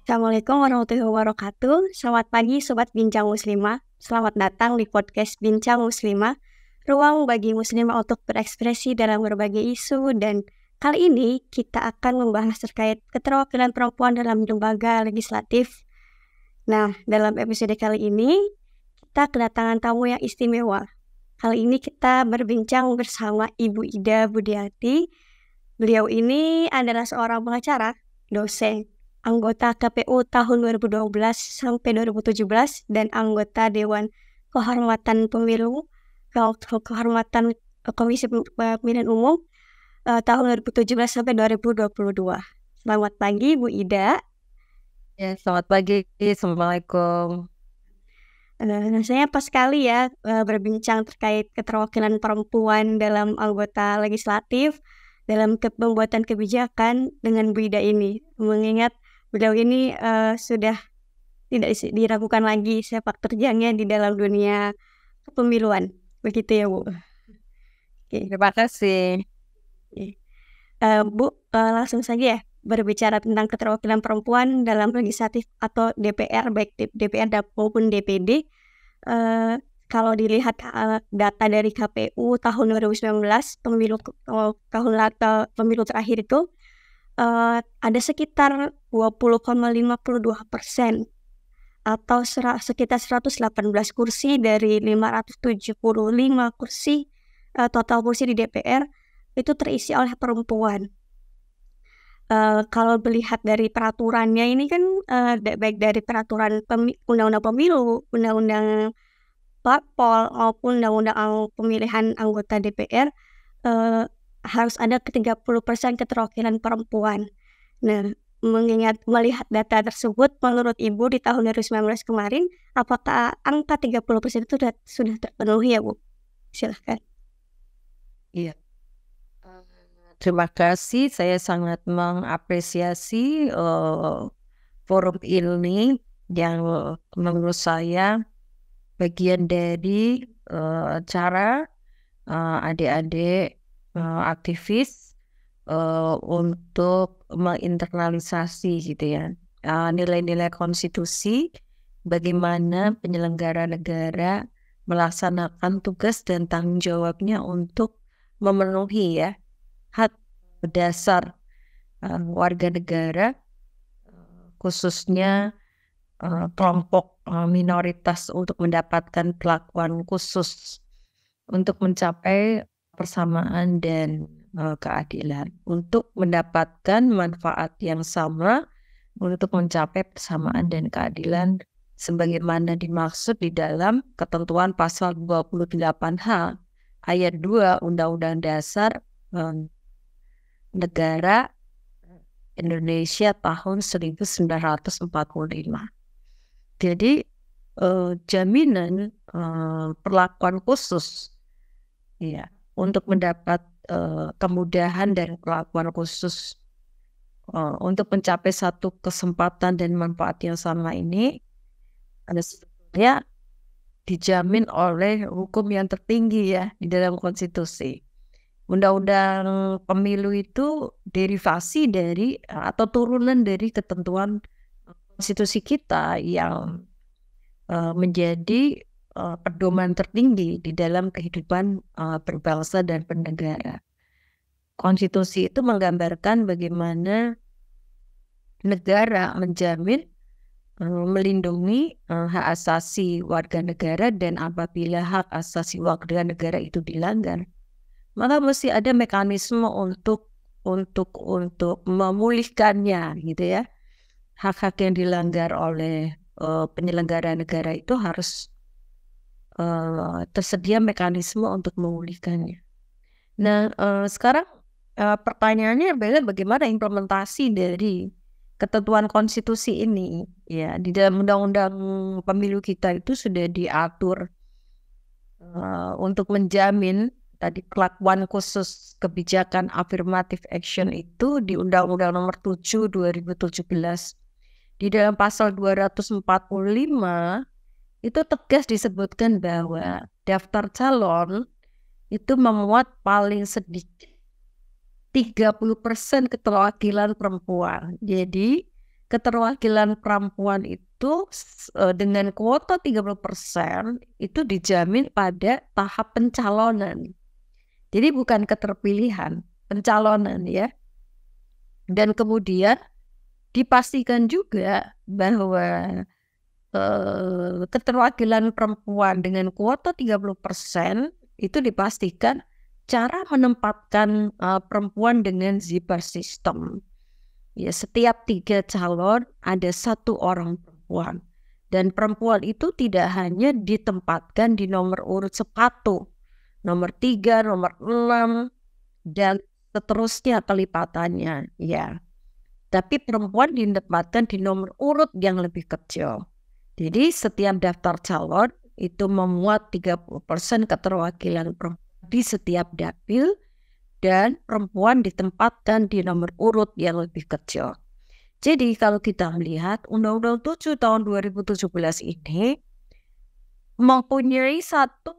Assalamualaikum warahmatullahi wabarakatuh. Selamat pagi Sobat Bincang Muslimah. Selamat datang di podcast Bincang Muslimah, ruang bagi muslimah untuk berekspresi dalam berbagai isu. Dan kali ini kita akan membahas terkait keterwakilan perempuan dalam lembaga legislatif. Nah, dalam episode kali ini kita kedatangan tamu yang istimewa. Kali ini kita berbincang bersama Ibu Ida Budiati. Beliau ini adalah seorang pengacara, dosen, anggota KPU tahun 2012 sampai 2017 dan anggota Dewan Kehormatan Pemilu, Kehormatan Komisi Pemilihan Umum tahun 2017 sampai 2022. Selamat pagi Bu Ida. Ya, selamat pagi. Assalamualaikum. Rasanya pas sekali ya berbincang terkait keterwakilan perempuan dalam anggota legislatif dalam pembuatan kebijakan dengan Bu Ida ini, mengingat beliau ini sudah tidak diragukan lagi sepak terjangnya di dalam dunia kepemiluan. Begitu ya Bu. Oke. Terima kasih. Bu, langsung saja ya berbicara tentang keterwakilan perempuan dalam legislatif atau DPR, baik DPR maupun DPD. Kalau dilihat data dari KPU tahun 2019 pemilu terakhir itu ada sekitar 20,52% atau sekitar 118 kursi dari 575 kursi total kursi di DPR itu terisi oleh perempuan. Kalau melihat dari peraturannya ini kan baik dari peraturan undang-undang pemilu, undang-undang parpol maupun undang-undang pemilihan anggota DPR harus ada 30% keterwakilan perempuan. Nah, melihat data tersebut, menurut Ibu di tahun 2019 kemarin, apakah angka 30% itu sudah terpenuhi ya Bu? Silahkan. Iya. Terima kasih. Saya sangat mengapresiasi forum ini yang menurut saya bagian dari cara adik-adik aktivis untuk menginternalisasi gitu ya nilai-nilai konstitusi, bagaimana penyelenggara negara melaksanakan tugas dan tanggung jawabnya untuk memenuhi ya hak dasar warga negara, khususnya kelompok minoritas untuk mendapatkan perlakuan khusus untuk mencapai persamaan dan keadilan, untuk mendapatkan manfaat yang sama, untuk mencapai persamaan dan keadilan sebagaimana dimaksud di dalam ketentuan pasal 28H ayat 2 Undang-Undang Dasar Negara Indonesia tahun 1945. Jadi jaminan perlakuan khusus ya untuk mendapat kemudahan dan perlakuan khusus untuk mencapai satu kesempatan dan manfaat yang sama ini ada sebetulnya dijamin oleh hukum yang tertinggi ya di dalam konstitusi. Undang-undang pemilu itu derivasi dari atau turunan dari ketentuan konstitusi kita yang menjadi pedoman tertinggi di dalam kehidupan berbangsa dan bernegara. Konstitusi itu menggambarkan bagaimana negara menjamin melindungi hak asasi warga negara, dan apabila hak asasi warga negara itu dilanggar, maka mesti ada mekanisme untuk memulihkannya gitu ya. Hak-hak yang dilanggar oleh penyelenggara negara itu harus tersedia mekanisme untuk memulihkannya. Nah, sekarang pertanyaannya adalah bagaimana implementasi dari ketentuan konstitusi ini ya. Di dalam undang-undang pemilu kita itu sudah diatur untuk menjamin tadi perlakuan khusus kebijakan affirmative action itu di Undang-Undang Nomor 7 2017. Di dalam pasal 245 itu tegas disebutkan bahwa daftar calon itu memuat paling sedikit 30% keterwakilan perempuan. Jadi keterwakilan perempuan itu dengan kuota 30% itu dijamin pada tahap pencalonan. Jadi bukan keterpilihan, pencalonan ya. Dan kemudian dipastikan juga bahwa keterwakilan perempuan dengan kuota 30% itu dipastikan cara menempatkan perempuan dengan zipper system. Ya, setiap 3 calon ada 1 orang perempuan. Dan perempuan itu tidak hanya ditempatkan di nomor urut sepatu, nomor 3, nomor 6, dan seterusnya kelipatannya. Ya. Tapi perempuan ditempatkan di nomor urut yang lebih kecil. Jadi setiap daftar calon itu memuat 30% keterwakilan perempuan di setiap dapil, dan perempuan ditempatkan di nomor urut yang lebih kecil. Jadi kalau kita melihat Undang-Undang 7 tahun 2017 ini mempunyai satu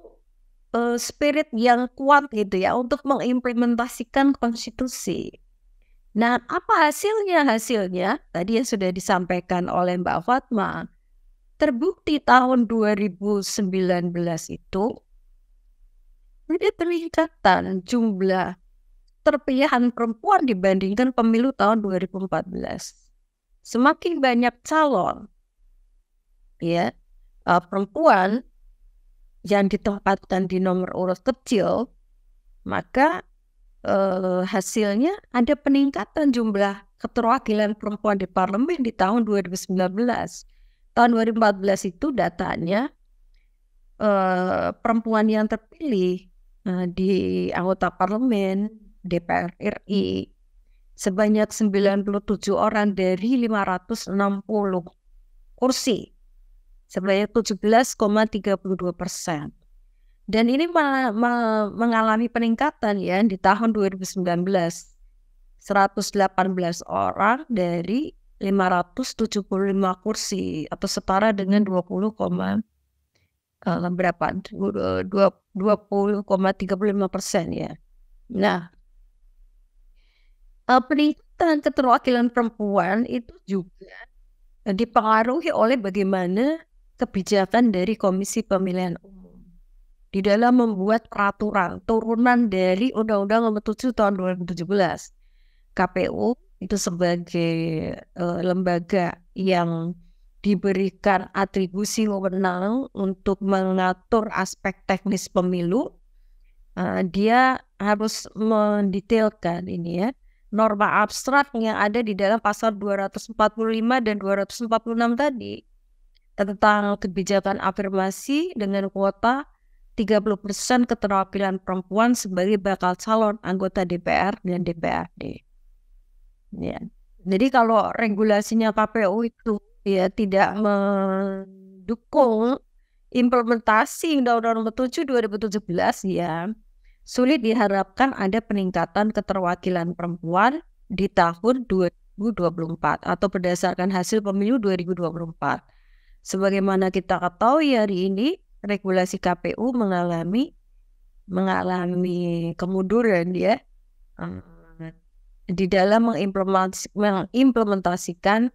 spirit yang kuat gitu ya untuk mengimplementasikan konstitusi. Nah, apa hasilnya? Hasilnya tadi yang sudah disampaikan oleh Mbak Fatma, terbukti tahun 2019 itu ada peningkatan jumlah terpilihan perempuan dibandingkan pemilu tahun 2014. Semakin banyak calon ya perempuan yang ditempatkan di nomor urut kecil, maka hasilnya ada peningkatan jumlah keterwakilan perempuan di parlemen di tahun 2019. Tahun 2014 itu datanya perempuan yang terpilih di anggota parlemen DPR RI sebanyak 97 orang dari 560 kursi, sebanyak 17,32%. Dan ini mengalami peningkatan ya di tahun 2019, 118 orang dari 575 kursi atau setara dengan 20,35% ya. Nah, peningkatan keterwakilan perempuan itu juga dipengaruhi oleh bagaimana kebijakan dari Komisi Pemilihan Umum di dalam membuat peraturan turunan dari Undang-Undang Nomor 7 Tahun 2017. KPU itu sebagai lembaga yang diberikan atribusi wewenang untuk mengatur aspek teknis pemilu, dia harus mendetailkan ini ya, norma abstrak yang ada di dalam pasal 245 dan 246 tadi tentang kebijakan afirmasi dengan kuota 30% keterwakilan perempuan sebagai bakal calon anggota DPR dan DPRD. Ya. Jadi kalau regulasinya KPU itu ya tidak mendukung implementasi Undang-Undang Nomor 7 2017 ya, sulit diharapkan ada peningkatan keterwakilan perempuan di tahun 2024 atau berdasarkan hasil pemilu 2024. Sebagaimana kita ketahui hari ini regulasi KPU mengalami kemunduran ya di dalam mengimplementasikan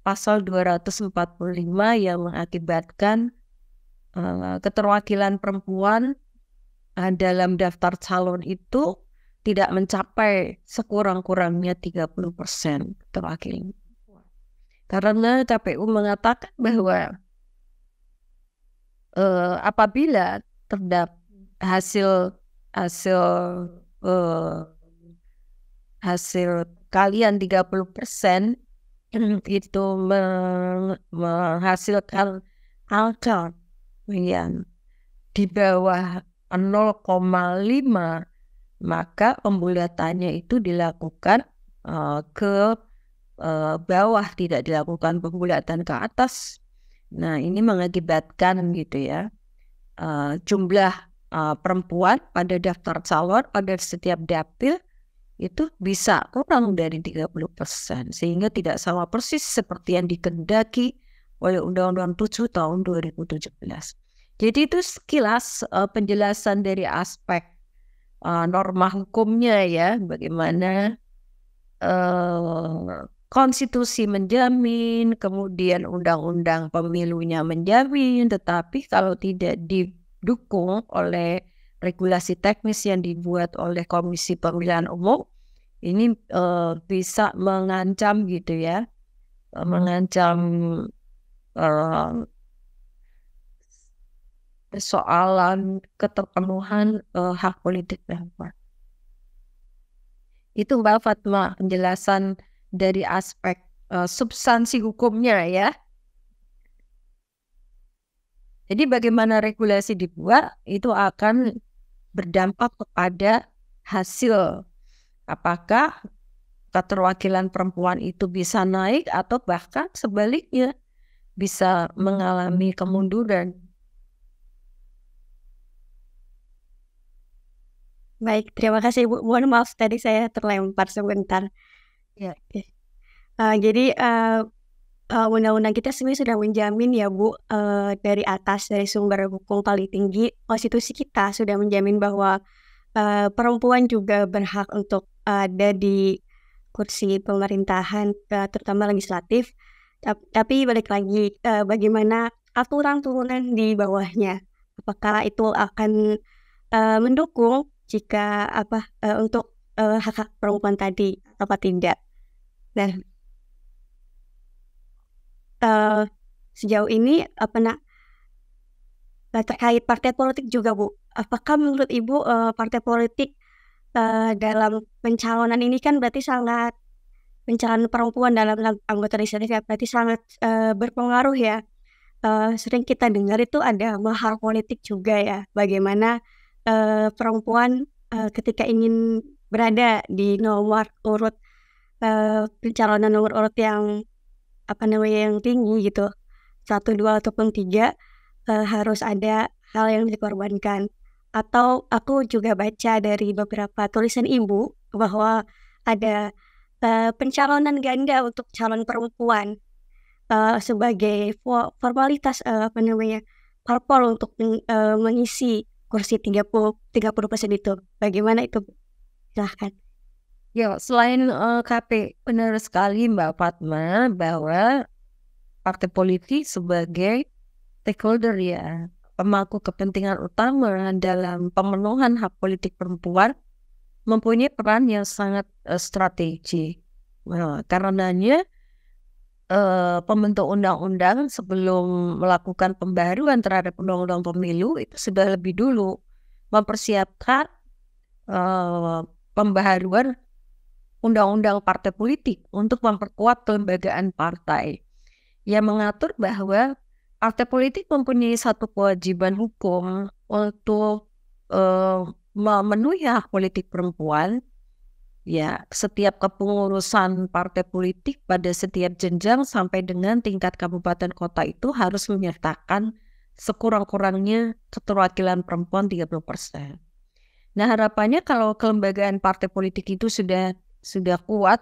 pasal 245 yang mengakibatkan keterwakilan perempuan dalam daftar calon itu tidak mencapai sekurang-kurangnya 30% keterwakilan. Karena KPU mengatakan bahwa apabila terdapat hasil kalian 30% itu menghasilkan angka yang di bawah 0,5, maka pembulatannya itu dilakukan ke bawah, tidak dilakukan pembulatan ke atas. Nah, ini mengakibatkan gitu ya jumlah perempuan pada daftar calon pada setiap dapil itu bisa kurang dari 30%, sehingga tidak sama persis seperti yang dikehendaki oleh Undang-Undang 7 tahun 2017. Jadi itu sekilas penjelasan dari aspek norma hukumnya ya, bagaimana konstitusi menjamin, kemudian undang-undang pemilunya menjamin, tetapi kalau tidak didukung oleh regulasi teknis yang dibuat oleh Komisi Pemilihan Umum, ini bisa mengancam gitu ya, mengancam persoalan keterpenuhan hak politik perempuan. Itu Mbak Fatma penjelasan dari aspek substansi hukumnya ya. Jadi bagaimana regulasi dibuat itu akan berdampak kepada hasil. Apakah keterwakilan perempuan itu bisa naik atau bahkan sebaliknya bisa mengalami kemunduran. Baik, terima kasih Bu. Mohon maaf tadi saya terlempar sebentar. Ya. Jadi undang-undang kita sebenarnya sudah menjamin ya Bu, dari atas, dari sumber hukum paling tinggi, konstitusi kita sudah menjamin bahwa perempuan juga berhak untuk ada di kursi pemerintahan, terutama legislatif. Tapi balik lagi, bagaimana aturan turunan di bawahnya? Apakah itu akan mendukung jika untuk hak-hak perempuan tadi apa tidak? Nah, sejauh ini terkait partai politik juga Bu, apakah menurut Ibu partai politik dalam pencalonan ini kan berarti sangat pencalonan perempuan dalam anggota legislatif ya, berarti sangat berpengaruh ya. Sering kita dengar itu ada mahar politik juga ya, bagaimana perempuan ketika ingin berada di nomor urut pencalonan nomor urut yang yang tinggi gitu, 1, 2 ataupun 3, harus ada hal yang dikorbankan. Atau aku juga baca dari beberapa tulisan Ibu bahwa ada pencalonan ganda untuk calon perempuan sebagai formalitas parpol untuk mengisi kursi 30% itu. Bagaimana itu? Silahkan. Ya, selain KP, benar sekali Mbak Fatma bahwa partai politik sebagai stakeholder ya, pemangku kepentingan utama dalam pemenuhan hak politik perempuan mempunyai peran yang sangat strategi. Karenanya pembentuk undang-undang sebelum melakukan pembaruan terhadap undang-undang pemilu itu sudah lebih dulu mempersiapkan pembaharuan undang-undang partai politik untuk memperkuat kelembagaan partai yang mengatur bahwa partai politik mempunyai satu kewajiban hukum untuk memenuhi hak politik perempuan. Ya, setiap kepengurusan partai politik pada setiap jenjang sampai dengan tingkat kabupaten kota itu harus menyertakan sekurang-kurangnya keterwakilan perempuan 30%. Nah, harapannya kalau kelembagaan partai politik itu sudah kuat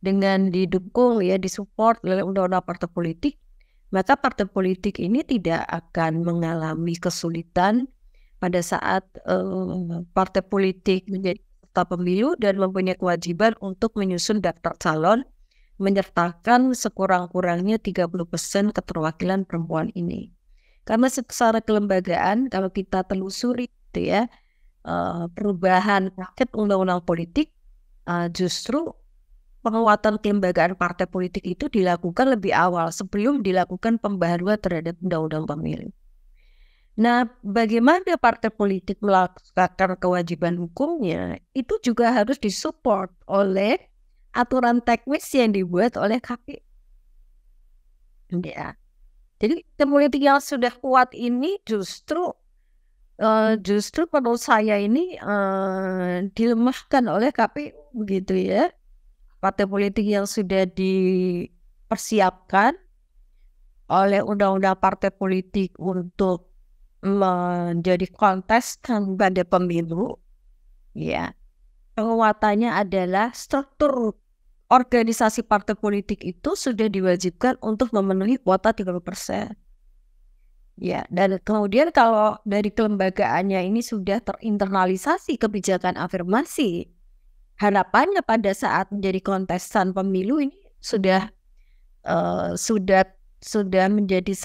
dengan didukung ya, disupport oleh undang-undang partai politik, maka partai politik ini tidak akan mengalami kesulitan pada saat partai politik menjadi peserta pemilu dan mempunyai kewajiban untuk menyusun daftar calon menyertakan sekurang-kurangnya 30% keterwakilan perempuan ini. Karena secara kelembagaan kalau kita telusuri itu ya, perubahan paket undang-undang politik justru penguatan kelembagaan partai politik itu dilakukan lebih awal sebelum dilakukan pembaharuan terhadap undang-undang pemilu. Nah, bagaimana partai politik melaksanakan kewajiban hukumnya itu juga harus disupport oleh aturan teknis yang dibuat oleh KPU. Ya. Jadi politik yang sudah kuat ini justru menurut saya ini dilemahkan oleh KPU begitu ya. Partai politik yang sudah dipersiapkan oleh undang-undang partai politik untuk menjadi kontestan pada pemilu, ya, penguatannya adalah struktur organisasi partai politik itu sudah diwajibkan untuk memenuhi kuota 30%. Ya, dan kemudian kalau dari kelembagaannya ini sudah terinternalisasi kebijakan afirmasi, harapannya pada saat menjadi kontestan pemilu ini sudah sudah menjadi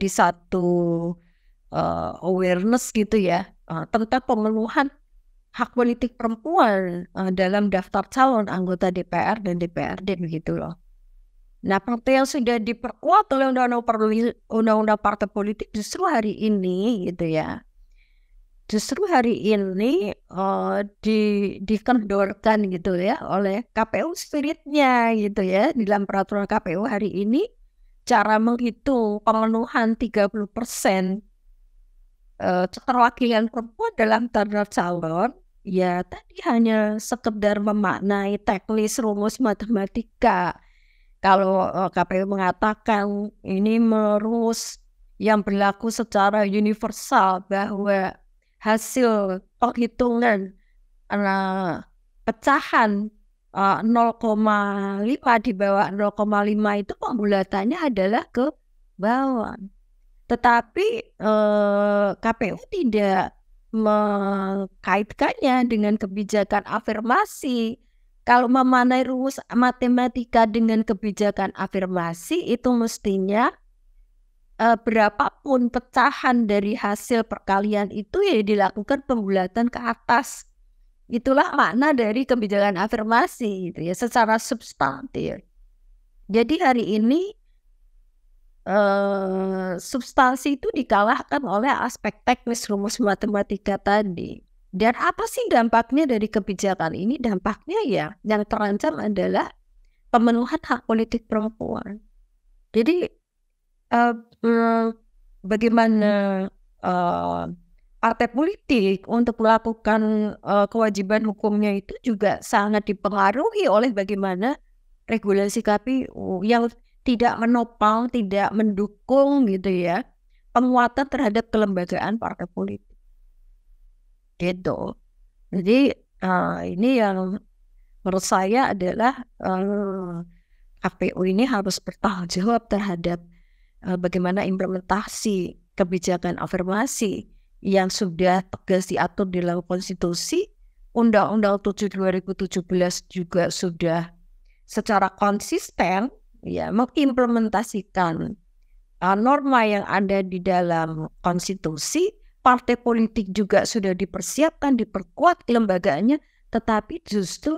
satu awareness gitu ya, tentang pemenuhan hak politik perempuan dalam daftar calon anggota DPR dan DPRD begitu loh. Nah, partai yang sudah diperkuat oleh undang-undang partai politik justru hari ini gitu ya. Justru hari ini dikendorkan gitu ya oleh KPU spiritnya gitu ya. Di dalam peraturan KPU hari ini cara menghitung pemenuhan 30% keterwakilan perempuan dalam daftar calon ya tadi hanya sekedar memaknai teknis rumus matematika. Kalau KPU mengatakan ini rumus yang berlaku secara universal bahwa hasil penghitungan pecahan 0,5 di bawah 0,5 itu pembulatannya adalah ke bawah. Tetapi KPU tidak mengkaitkannya dengan kebijakan afirmasi. Kalau memaknai rumus matematika dengan kebijakan afirmasi itu mestinya berapapun pecahan dari hasil perkalian itu ya dilakukan pembulatan ke atas. Itulah makna dari kebijakan afirmasi gitu ya secara substantif. Jadi hari ini substansi itu dikalahkan oleh aspek teknis rumus matematika tadi. Dan apa sih dampaknya dari kebijakan ini? Dampaknya ya yang terancam adalah pemenuhan hak politik perempuan. Jadi bagaimana partai politik untuk melakukan kewajiban hukumnya itu juga sangat dipengaruhi oleh bagaimana regulasi KPU yang tidak menopang, tidak mendukung gitu ya penguatan terhadap kelembagaan partai politik. Gitu. Jadi ini yang menurut saya adalah KPU ini harus bertanggung jawab terhadap bagaimana implementasi kebijakan afirmasi yang sudah tegas diatur di dalam konstitusi. Undang-Undang 7 2017 juga sudah secara konsisten ya mengimplementasikan norma yang ada di dalam konstitusi. Partai politik juga sudah dipersiapkan, diperkuat kelembagaannya, tetapi justru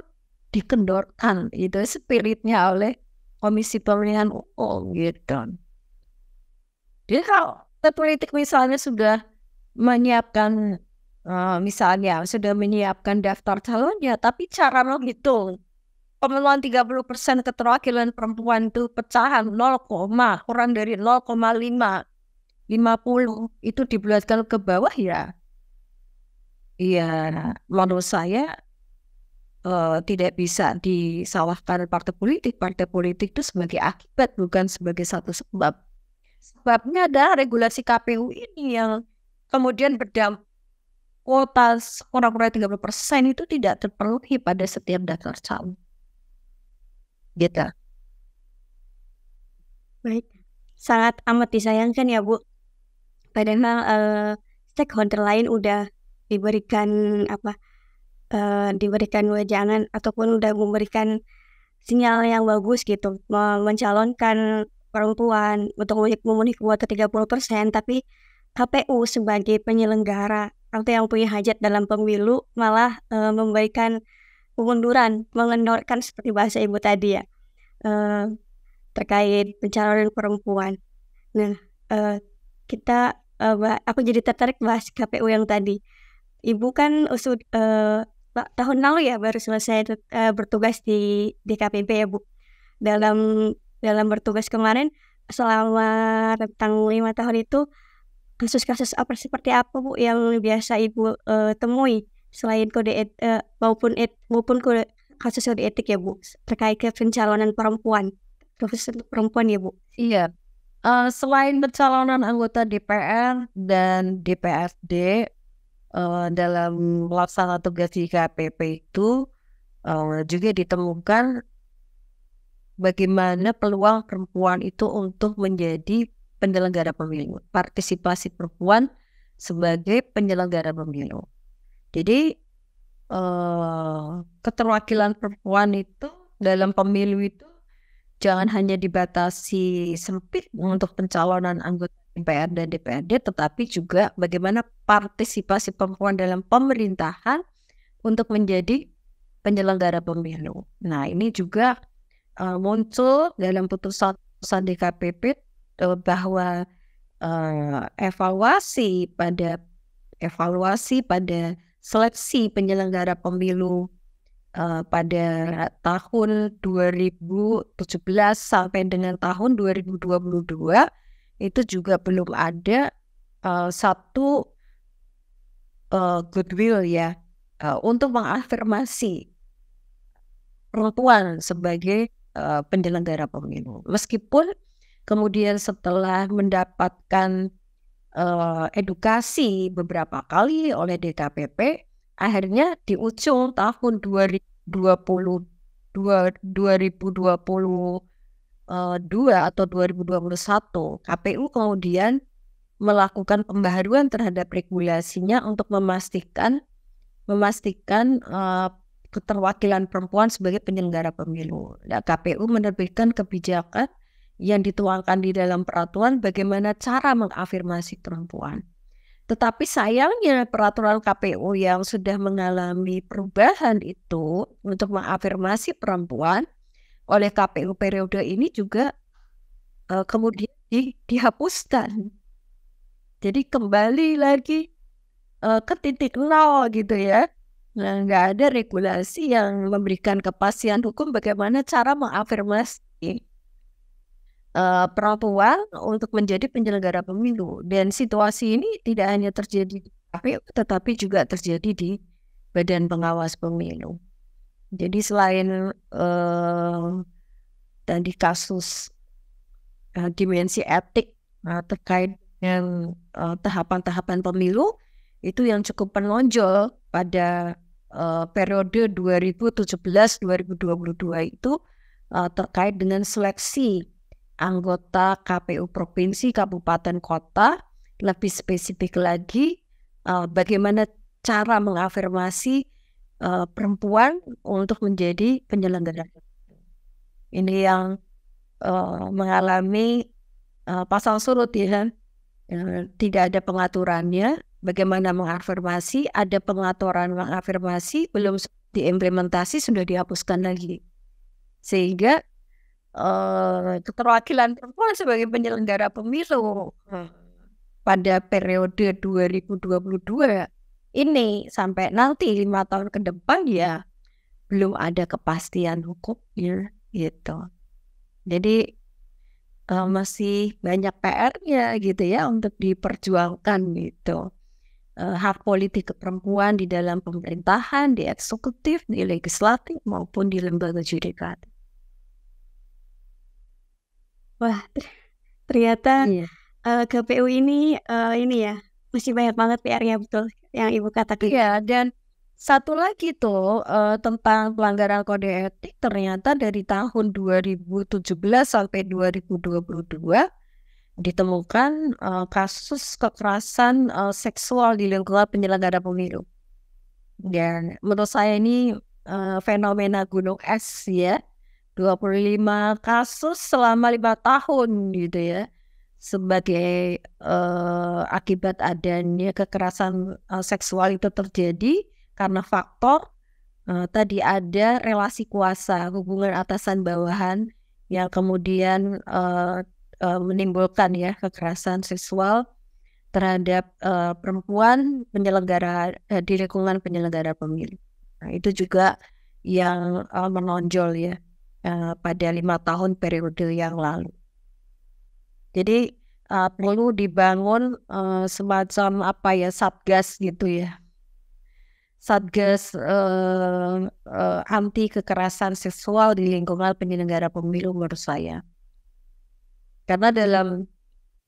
dikendorkan itu spiritnya oleh Komisi Pemilihan Umum gitu. Jadi kalau partai politik misalnya sudah menyiapkan daftar calonnya, tapi cara menghitung pemenuhan 30% keterwakilan perempuan itu pecahan 0, kurang dari 0,5 50 itu dibulatkan ke bawah ya. Iya, menurut saya tidak bisa disalahkan partai politik. Partai politik itu sebagai akibat bukan sebagai satu sebab. Sebabnya adalah regulasi KPU ini yang kemudian berdampak kuota kurang-kurang 30% itu tidak terpenuhi pada setiap daftar calon. Gitu. Baik, sangat amat disayangkan ya Bu. Padahal stakeholder lain udah diberikan wejangan ataupun udah memberikan sinyal yang bagus gitu mencalonkan perempuan untuk memenuhi kuota 30%, tapi KPU sebagai penyelenggara atau yang punya hajat dalam pemilu malah memberikan pengunduran, mengendorkan seperti bahasa Ibu tadi ya terkait pencalonan perempuan. Nah, aku jadi tertarik bahas KPU yang tadi. Ibu kan tahun lalu ya baru selesai bertugas di DKPP ya Bu. Dalam bertugas kemarin selama rentang 5 tahun itu kasus-kasus seperti apa Bu yang biasa Ibu temui selain maupun kasus kode etik ya Bu terkait ke pencalonan perempuan, profesi perempuan ya Bu? Iya. Selain pencalonan anggota DPR dan DPRD dalam melaksanakan tugas di KPP itu juga ditemukan bagaimana peluang perempuan itu untuk menjadi penyelenggara pemilu, partisipasi perempuan sebagai penyelenggara pemilu. Jadi keterwakilan perempuan itu dalam pemilu itu jangan hanya dibatasi sempit untuk pencalonan anggota DPR dan DPRD, tetapi juga bagaimana partisipasi perempuan dalam pemerintahan untuk menjadi penyelenggara pemilu. Nah, ini juga muncul dalam putusan DKPP bahwa evaluasi pada seleksi penyelenggara pemilu pada tahun 2017 sampai dengan tahun 2022 itu juga belum ada satu goodwill ya untuk mengafirmasi perempuan sebagai penyelenggara pemilu. Meskipun kemudian setelah mendapatkan edukasi beberapa kali oleh DKPP, akhirnya di ujung tahun 2022 atau 2021, KPU kemudian melakukan pembaharuan terhadap regulasinya untuk memastikan keterwakilan perempuan sebagai penyelenggara pemilu. Nah, KPU menerbitkan kebijakan yang dituangkan di dalam peraturan bagaimana cara mengafirmasi perempuan. Tetapi sayangnya peraturan KPU yang sudah mengalami perubahan itu untuk mengafirmasi perempuan oleh KPU periode ini juga kemudian dihapuskan. Jadi kembali lagi ke titik nol gitu ya. Nah, nggak ada regulasi yang memberikan kepastian hukum bagaimana cara mengafirmasi perempuan untuk menjadi penyelenggara pemilu. Dan situasi ini tidak hanya terjadi di KPU, tetapi juga terjadi di Badan Pengawas Pemilu. Jadi selain tadi kasus dimensi etik terkait dengan tahapan-tahapan pemilu, itu yang cukup menonjol pada periode 2017-2022 itu terkait dengan seleksi anggota KPU provinsi, kabupaten, kota. Lebih spesifik lagi, bagaimana cara mengafirmasi perempuan untuk menjadi penyelenggara. Ini yang mengalami pasang surut ya, tidak ada pengaturannya. Bagaimana mengafirmasi, ada pengaturan mengafirmasi, belum diimplementasi, sudah dihapuskan lagi. Sehingga keterwakilan perempuan sebagai penyelenggara pemilu pada periode 2022 ini sampai nanti 5 tahun ke depan ya belum ada kepastian hukumnya gitu. Jadi masih banyak PR-nya gitu ya untuk diperjuangkan gitu. Hak politik perempuan di dalam pemerintahan, di eksekutif, di legislatif maupun di lembaga yudikatif. Wah, ternyata Iya. KPU ini ya masih banyak banget PR-nya, betul yang Ibu katakan. Iya, dan satu lagi tuh tentang pelanggaran kode etik, ternyata dari tahun 2017 sampai 2022 ditemukan kasus kekerasan seksual di lingkungan penyelenggara pemilu. Dan menurut saya ini fenomena gunung es ya, 25 kasus selama 5 tahun gitu ya, sebagai akibat adanya kekerasan seksual itu terjadi karena faktor tadi ada relasi kuasa, hubungan atasan bawahan yang kemudian menimbulkan ya kekerasan seksual terhadap perempuan penyelenggara di lingkungan penyelenggara pemilu. Nah, itu juga yang menonjol ya pada 5 tahun periode yang lalu. Jadi perlu dibangun semacam satgas gitu ya, satgas anti kekerasan seksual di lingkungan penyelenggara pemilu menurut saya. Karena dalam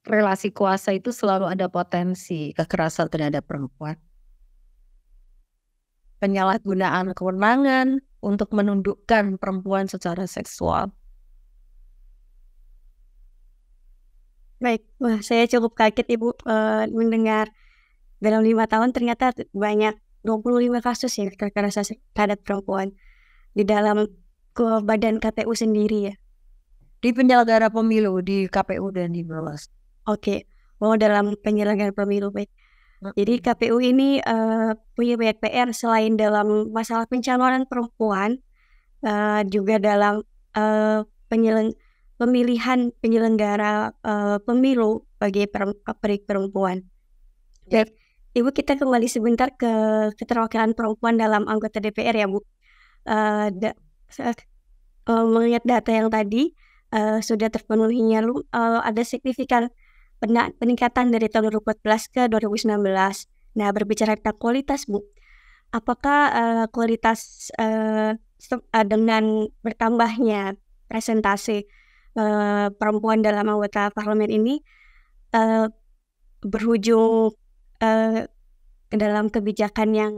relasi kuasa itu selalu ada potensi kekerasan terhadap perempuan. Penyalahgunaan kewenangan untuk menundukkan perempuan secara seksual. Baik, wah saya cukup kaget Ibu mendengar dalam 5 tahun ternyata banyak 25 kasus ya kekerasan terhadap perempuan di dalam badan KPU sendiri ya. Di penyelenggara pemilu di KPU dan di Bawaslu. Oke, dalam penyelenggaraan pemilu baik. Jadi KPU ini punya banyak PR selain dalam masalah pencalonan perempuan, juga dalam pemilihan penyelenggara pemilu bagi perempuan. Baik, Ibu, kita kembali sebentar ke keterwakilan perempuan dalam anggota DPR ya, Bu. Mengingat data yang tadi sudah terpenuhinya ada signifikan peningkatan dari tahun 2014 ke 2019. Nah, berbicara tentang kualitas, Bu, apakah kualitas dengan bertambahnya presentasi perempuan dalam anggota parlemen ini berujung ke dalam kebijakan yang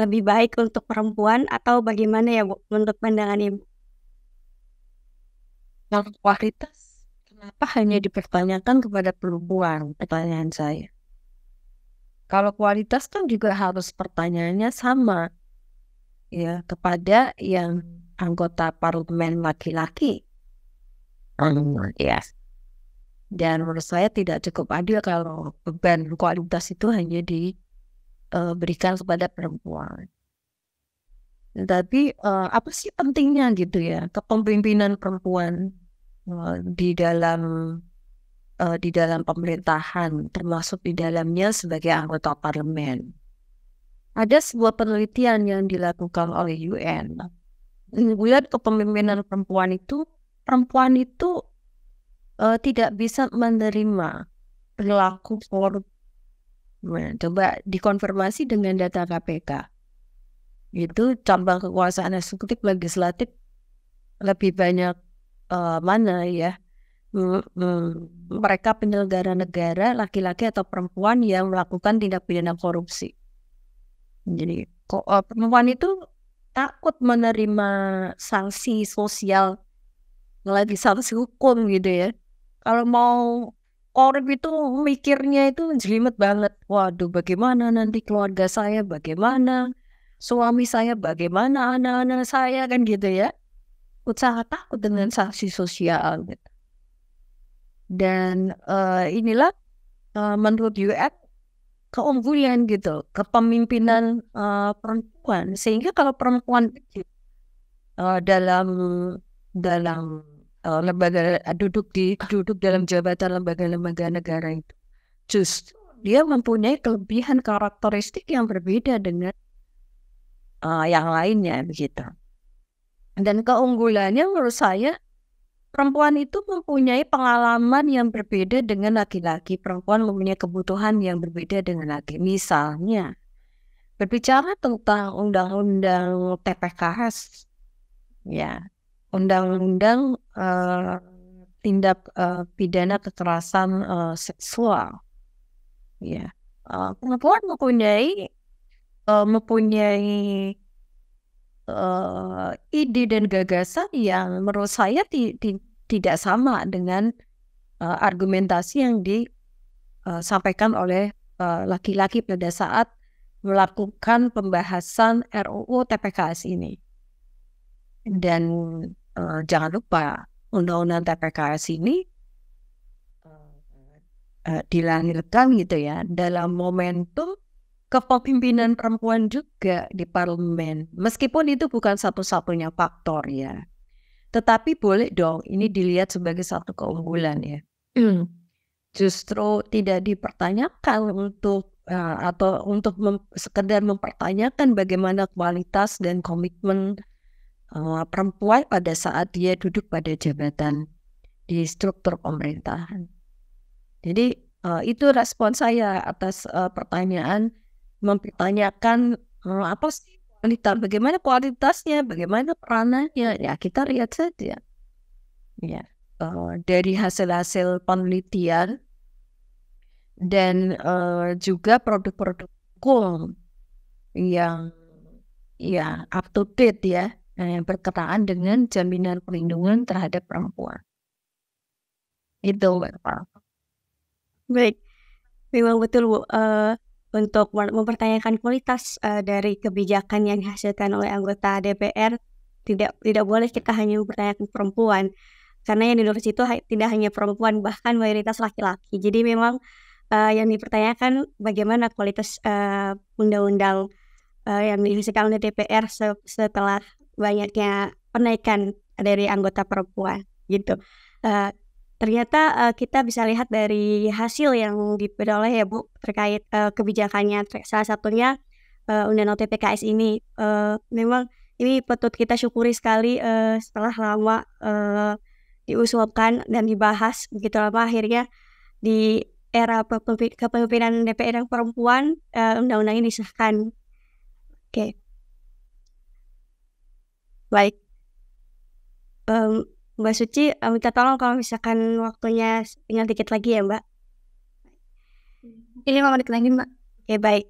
lebih baik untuk perempuan atau bagaimana ya, Bu, menurut pandangan Ibu? Yang kualitas, kenapa hanya dipertanyakan kepada perempuan? Pertanyaan saya. Kalau kualitas kan juga harus pertanyaannya sama ya kepada yang anggota parlemen laki-laki. Ya. Dan menurut saya tidak cukup adil kalau beban kualitas itu hanya diberikan kepada perempuan. Tapi apa sih pentingnya gitu ya kepemimpinan perempuan di dalam pemerintahan, termasuk di dalamnya sebagai anggota parlemen. Ada sebuah penelitian yang dilakukan oleh UN. Melihat kepemimpinan perempuan itu tidak bisa menerima perilaku korup. Coba dikonfirmasi dengan data KPK. Itu cabang kekuasaan eksekutif legislatif lebih banyak mana ya? Mereka penyelenggara negara laki-laki atau perempuan yang melakukan tindak pidana korupsi. Jadi perempuan itu takut menerima sanksi sosial, lagi sanksi hukum gitu ya. Kalau mau korup itu mikirnya itu jelimet banget. Waduh, bagaimana nanti keluarga saya, bagaimana suami saya, bagaimana anak-anak saya, kan gitu ya. Sangat takut dengan sanksi sosial gitu. Dan inilah menurut UN keunggulan gitu kepemimpinan perempuan, sehingga kalau perempuan dalam lembaga duduk dalam jabatan lembaga-lembaga negara itu justru dia mempunyai kelebihan karakteristik yang berbeda dengan yang lainnya begitu. Dan keunggulannya menurut saya perempuan itu mempunyai pengalaman yang berbeda dengan laki-laki. Perempuan mempunyai kebutuhan yang berbeda dengan laki. Misalnya, berbicara tentang undang-undang TPKS, ya, undang-undang tindak pidana kekerasan seksual, ya, perempuan mempunyai ide dan gagasan yang menurut saya tidak sama dengan argumentasi yang disampaikan oleh laki-laki pada saat melakukan pembahasan RUU TPKS ini. Dan jangan lupa undang-undang TPKS ini dilahirkan gitu ya dalam momentum kepemimpinan perempuan juga di parlemen. Meskipun itu bukan satu-satunya faktor ya. Tetapi boleh dong ini dilihat sebagai satu keunggulan ya. Justru tidak dipertanyakan untuk sekedar mempertanyakan bagaimana kualitas dan komitmen perempuan pada saat dia duduk pada jabatan di struktur pemerintahan. Jadi itu respon saya atas pertanyaan, mempertanyakan apa sih kualitas, bagaimana kualitasnya, bagaimana peranannya, ya kita lihat saja ya dari hasil-hasil penelitian dan juga produk-produk hukum yang ya up to date ya yang berkenaan dengan jaminan perlindungan terhadap perempuan. Itu Mbak. Baik, memang betul Bu. untuk mempertanyakan kualitas dari kebijakan yang dihasilkan oleh anggota DPR. Tidak boleh kita hanya mempertanyakan perempuan, karena yang di luar situ tidak hanya perempuan, bahkan mayoritas laki-laki. Jadi memang yang dipertanyakan bagaimana kualitas undang-undang yang dihasilkan oleh DPR setelah banyaknya penaikan dari anggota perempuan gitu. Ternyata kita bisa lihat dari hasil yang diperoleh ya Bu terkait kebijakannya. Salah satunya Undang-Undang TPKS ini memang ini patut kita syukuri sekali setelah lama diusulkan dan dibahas begitu lama, akhirnya di era kepemimpinan DPR yang perempuan undang-undang ini disahkan. Oke. Baik. Mbak Suci minta tolong kalau misalkan waktunya tinggal dikit lagi ya Mbak. Ini 5 menit lagi Mbak. Oke baik.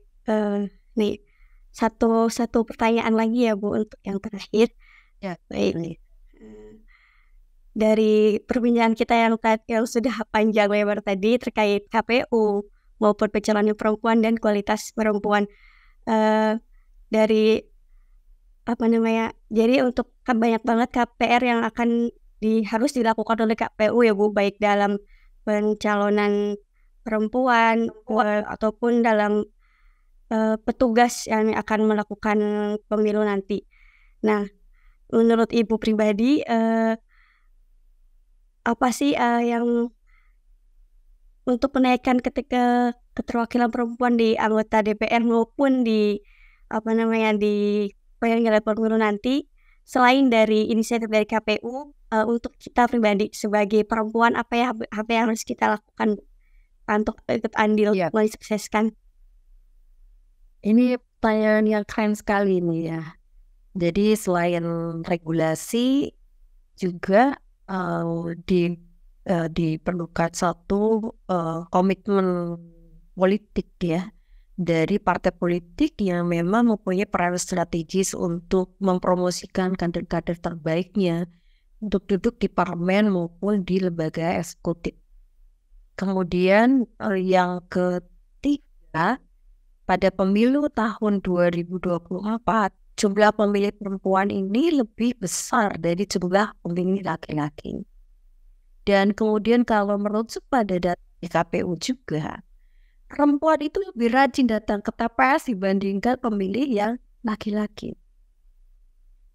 Nih satu pertanyaan lagi ya Bu untuk yang terakhir. Ya. Baik. Dari perbincangan kita yang sudah panjang lebar tadi terkait KPU maupun pencalonan perempuan dan kualitas perempuan, dari jadi untuk banyak banget KPR yang akan harus dilakukan oleh KPU ya Bu, baik dalam pencalonan perempuan ataupun dalam petugas yang akan melakukan pemilu nanti. Nah, menurut Ibu pribadi apa sih yang untuk menaikkan keterwakilan perempuan di anggota DPR maupun di penyelenggaraan pemilu nanti, selain dari inisiatif dari KPU, untuk kita pribadi sebagai perempuan apa yang harus kita lakukan untuk ikut andil mensukseskan? Ini pertanyaan yang keren sekali nih ya. Jadi selain regulasi juga diperlukan satu komitmen politik ya dari partai politik yang memang mempunyai peran strategis untuk mempromosikan kader-kader terbaiknya untuk duduk di parlemen maupun di lembaga eksekutif. Kemudian yang ketiga, pada pemilu tahun 2024 jumlah pemilih perempuan ini lebih besar dari jumlah pemilih laki-laki. Dan kemudian kalau merujuk pada data KPU juga, perempuan itu lebih rajin datang ke TPS dibandingkan pemilih yang laki-laki.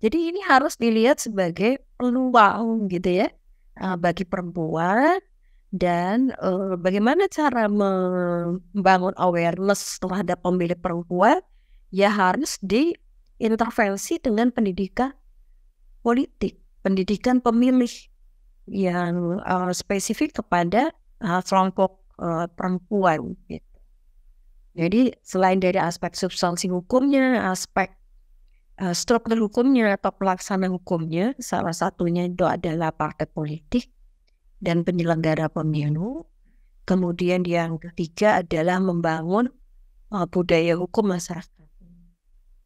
Jadi ini harus dilihat sebagai peluang gitu ya bagi perempuan, dan bagaimana cara membangun awareness terhadap pemilih perempuan ya harus diintervensi dengan pendidikan politik, pendidikan pemilih yang spesifik kepada kelompok perempuan gitu. Jadi selain dari aspek substansi hukumnya, aspek struktur hukumnya atau pelaksana hukumnya, salah satunya itu adalah partai politik dan penyelenggara pemilu. Kemudian yang ketiga adalah membangun budaya hukum masyarakat.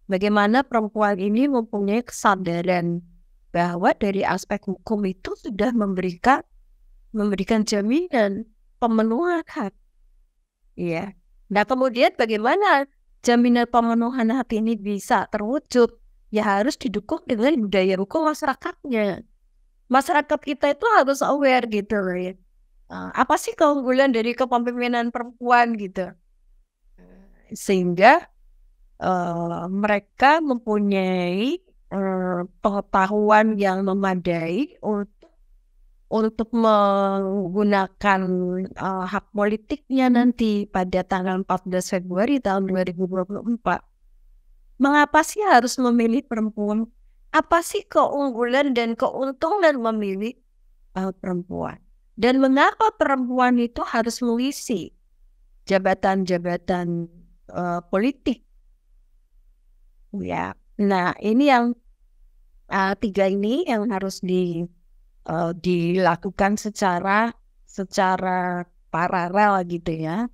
Bagaimana perempuan ini mempunyai kesadaran bahwa dari aspek hukum itu sudah memberikan jaminan pemenuhan hak. Ya. Nah kemudian bagaimana jaminan pemenuhan hak ini bisa terwujud? Ya harus didukung dengan budaya hukum masyarakatnya. Masyarakat kita itu harus aware gitu ya. Apa sih keunggulan dari kepemimpinan perempuan gitu? Sehingga mereka mempunyai pengetahuan yang memadai untuk menggunakan hak politiknya nanti pada tanggal 14 Februari tahun 2024. Mengapa sih harus memilih perempuan? Apa sih keunggulan dan keuntungan memilih perempuan? Dan mengapa perempuan itu harus mengisi jabatan-jabatan politik? Ya, nah ini yang tiga ini yang harus dilakukan secara paralel gitu ya.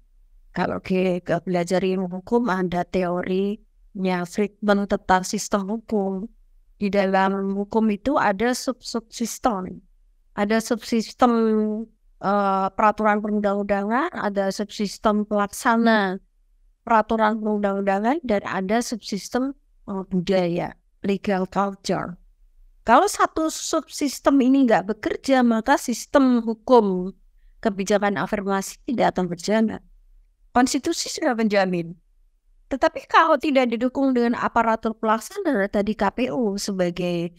Kalau kita belajar ilmu hukum ada teorinya Friedman tentang sistem hukum. Di dalam hukum itu ada subsistem. Ada subsistem peraturan perundang-undangan, ada subsistem pelaksana. peraturan perundang-undangan, dan ada subsistem budaya, legal culture. Kalau satu subsistem ini nggak bekerja, maka sistem hukum kebijakan afirmasi tidak akan berjalan. Konstitusi sudah menjamin. Tetapi kalau tidak didukung dengan aparatur pelaksana, tadi KPU sebagai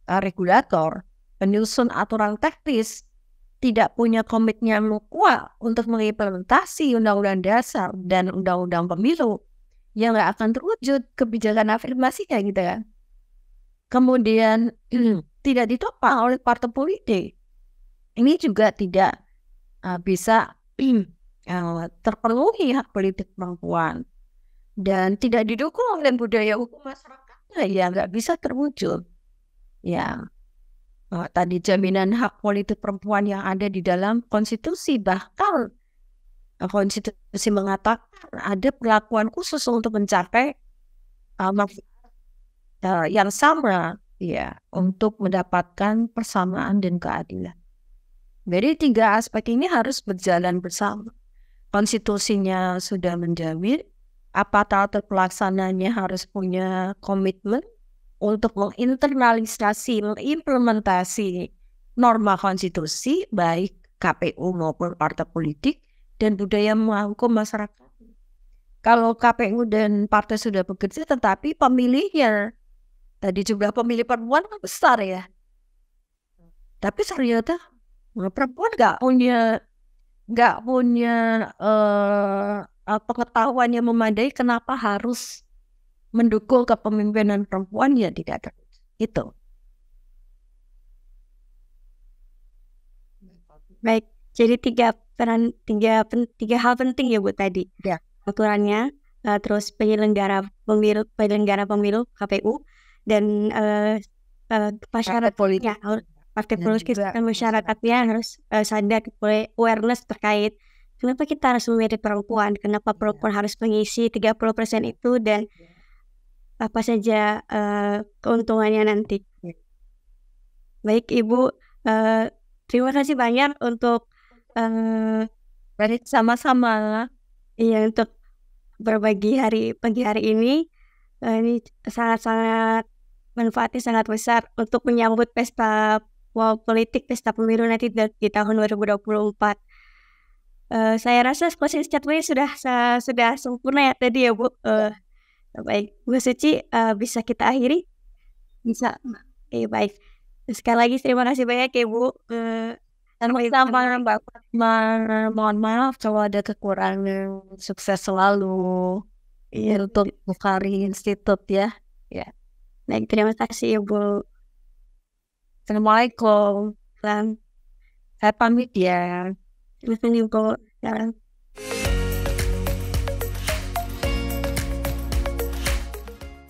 regulator, penyusun aturan teknis, tidak punya komitmen kuat untuk mengimplementasi undang-undang dasar dan undang-undang pemilu, yang nggak akan terwujud kebijakan afirmasinya gitu kan. Kemudian tidak ditopang oleh partai politik. Ini juga tidak bisa terpenuhi hak politik perempuan. Dan tidak didukung oleh budaya hukum masyarakatnya, ya nggak bisa terwujud. Ya, tadi jaminan hak politik perempuan yang ada di dalam konstitusi, bahkan konstitusi mengatakan ada perlakuan khusus untuk mencapai yang sama, ya, untuk mendapatkan persamaan dan keadilan. Jadi 3 aspek ini harus berjalan bersama. Konstitusinya sudah menjamin, aparatur pelaksananya harus punya komitmen untuk menginternalisasi, mengimplementasi norma konstitusi, baik KPU maupun partai politik, dan budaya hukum masyarakat. Kalau KPU dan partai sudah bekerja, tetapi pemilihnya, tadi jumlah pemilih perempuan besar ya, tapi ternyata perempuan nggak punya pengetahuan yang memadai kenapa harus mendukung kepemimpinan perempuan, ya tidak ada. Itu. Baik, jadi tiga hal penting ya Bu tadi. Ya. Aturannya, terus penyelenggara pemilu KPU, dan masyarakatnya, partai politik dan masyarakatnya harus sadar, awareness terkait kenapa kita harus memilih perempuan, kenapa perempuan harus mengisi 30% itu, dan apa saja keuntungannya nanti. Baik Ibu, terima kasih banyak untuk dari sama-sama untuk berbagi pagi hari ini. Ini sangat-sangat manfaatnya sangat besar untuk menyambut pesta politik, pesta pemilu nanti di tahun 2024. Saya rasa closing statement-nya sudah sempurna ya tadi ya Bu. Baik, Bu Suci, bisa kita akhiri? Bisa. Baik. Sekali lagi terima kasih banyak ya Bu. Sama-sama Mbak Fatma. Mohon maaf kalau ada kekurangan. Sukses selalu untuk Bukhari Institute ya. Baik, terima kasih Ibu. Assalamualaikum. Salam. Saya pamit ya. Terima kasih Ibu. Salam.